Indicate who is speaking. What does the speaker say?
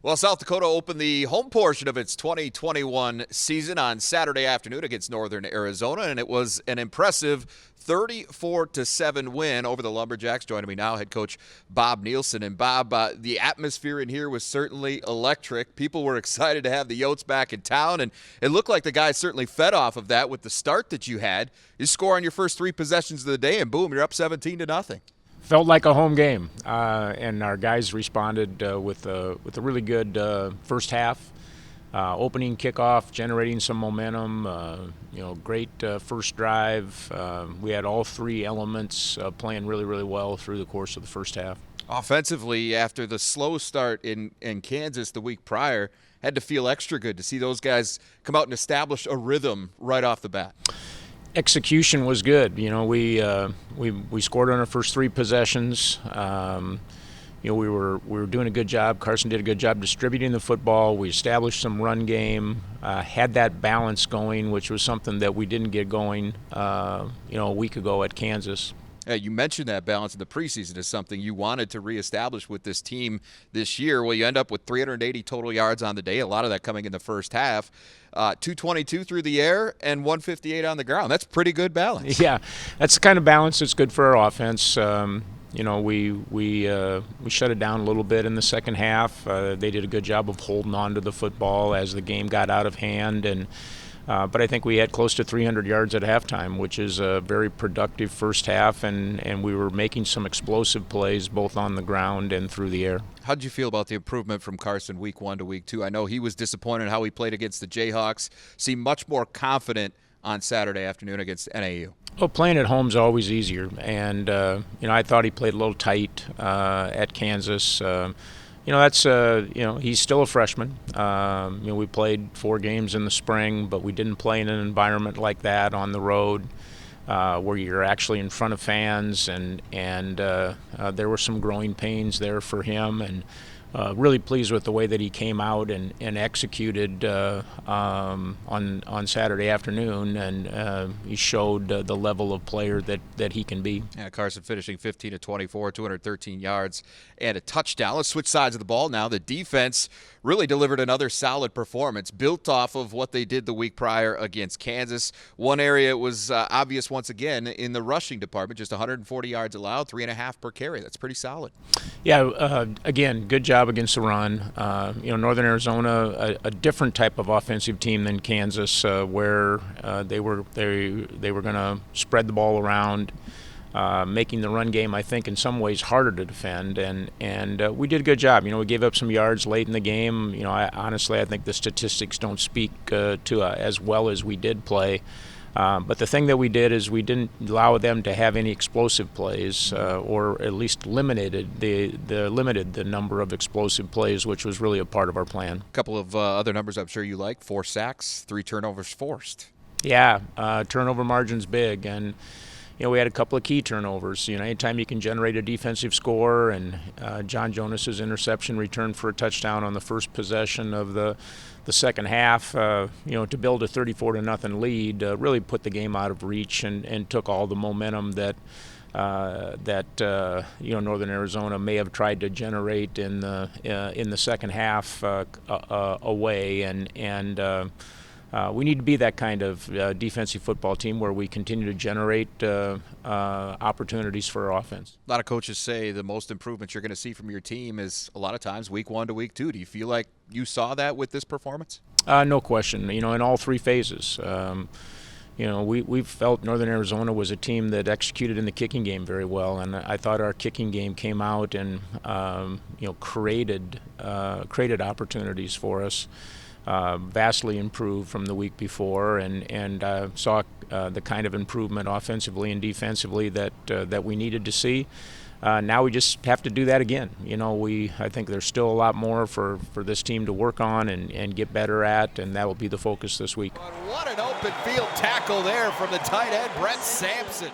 Speaker 1: Well, South Dakota opened the home portion of its 2021 season on Saturday afternoon against Northern Arizona, and it was an impressive 34-7 win over the Lumberjacks. Joining me now, head coach Bob Nielson. And Bob, the atmosphere in here was certainly electric. People were excited to have the Yotes back in town, and it looked like the guys certainly fed off of that with the start that you had. You score on your first three possessions of the day, and boom, you're up 17-0.
Speaker 2: Felt like a home game, and our guys responded with a really good first half. Opening kickoff, generating some momentum. Great first drive. We had all three elements playing really, really well through the course of the first half.
Speaker 1: Offensively, after the slow start in Kansas the week prior, had to feel extra good to see those guys come out and establish a rhythm right off the bat.
Speaker 2: Execution was good. We scored on our first three possessions. We were doing a good job. Carson did a good job distributing the football. We established some run game, had that balance going, which was something that we didn't get going, a week ago at Kansas.
Speaker 1: You mentioned that balance in the preseason is something you wanted to reestablish with this team this year. Well, you end up with 380 total yards on the day, a lot of that coming in the first half. 222 through the air and 158 on the ground. That's pretty good balance.
Speaker 2: Yeah, that's the kind of balance that's good for our offense. We shut it down a little bit in the second half. They did a good job of holding on to the football as the game got out of hand, but I think we had close to 300 yards at halftime, which is a very productive first half, and we were making some explosive plays both on the ground and through the air.
Speaker 1: How did you feel about the improvement from Carson week 1 to week 2? I know he was disappointed how he played against the Jayhawks. Seemed much more confident on Saturday afternoon against NAU.
Speaker 2: Well, playing at home is always easier, and I thought he played a little tight at Kansas. He's still a freshman. We played 4 games in the spring, but we didn't play in an environment like that on the road where you're actually in front of fans, and there were some growing pains there for him, and really pleased with the way that he came out and executed on Saturday afternoon, and he showed the level of player that he can be.
Speaker 1: Yeah, Carson finishing 15-24, 213 yards and a touchdown. Let's switch sides of the ball now. The defense really delivered another solid performance, built off of what they did the week prior against Kansas. One area was obvious once again in the rushing department, just 140 yards allowed, 3.5 per carry. That's pretty solid.
Speaker 2: Yeah, again, good job against the run. Northern Arizona, a different type of offensive team than Kansas, where they were going to spread the ball around, making the run game, I think, in some ways harder to defend, and we did a good job. We gave up some yards late in the game. I think the statistics don't speak to as well as we did play. But the thing that we did is we didn't allow them to have any explosive plays, or at least limited the number of explosive plays, which was really a part of our plan.
Speaker 1: A couple of other numbers I'm sure you like: 4 sacks, 3 turnovers forced.
Speaker 2: Yeah, turnover margin's big, and we had a couple of key turnovers. Anytime you can generate a defensive score, and John Jonas's interception return for a touchdown on the first possession of the second half, to build a 34-0 lead, really put the game out of reach and took all the momentum that Northern Arizona may have tried to generate in the second half away, and we need to be that kind of defensive football team where we continue to generate opportunities for our offense.
Speaker 1: A lot of coaches say the most improvements you're going to see from your team is a lot of times week 1 to week 2. Do you feel like you saw that with this performance?
Speaker 2: No question. In all three phases. We felt Northern Arizona was a team that executed in the kicking game very well, and I thought our kicking game came out and created opportunities for us. Vastly improved from the week before, and saw the kind of improvement offensively and defensively that we needed to see. Now we just have to do that again. I think there's still a lot more for this team to work on and get better at, and that will be the focus this week.
Speaker 1: But what an open field tackle there from the tight end, Brett Sampson.